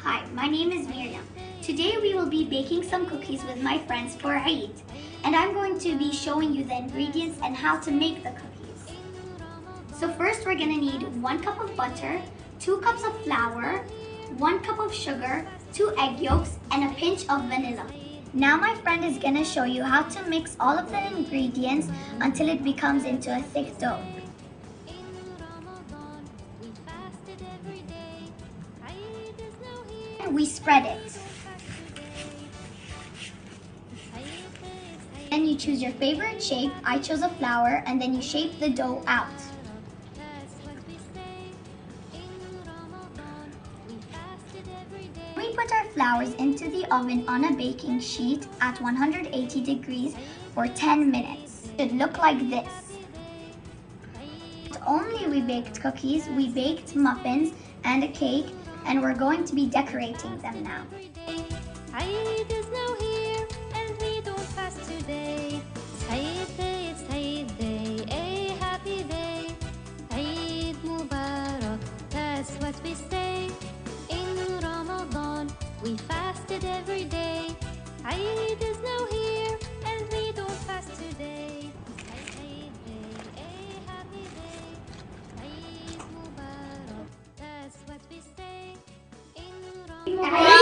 Hi, my name is Miriam. Today we will be baking some cookies with my friends for Eid. And I'm going to be showing you the ingredients and how to make the cookies. So first we're going to need 1 cup of butter, 2 cups of flour, 1 cup of sugar, 2 egg yolks, and a pinch of vanilla. Now my friend is going to show you how to mix all of the ingredients until it becomes into a thick dough. We spread it. Then you choose your favorite shape. I chose a flower, and then you shape the dough out. We put our flowers into the oven on a baking sheet at 180 degrees for 10 minutes. It should look like this. Not only we baked cookies, we baked muffins and a cake, and we're going to be decorating them now. Eid is now here, and we don't fast today. It's Eid day, it's Eid day, a happy day. Eid Mubarak, that's what we say. In Ramadan, we fasted every day. Eid is now here, and we don't fast today. It's Eid day, a happy day. Eid Mubarak, that's what we say. In Ramadan.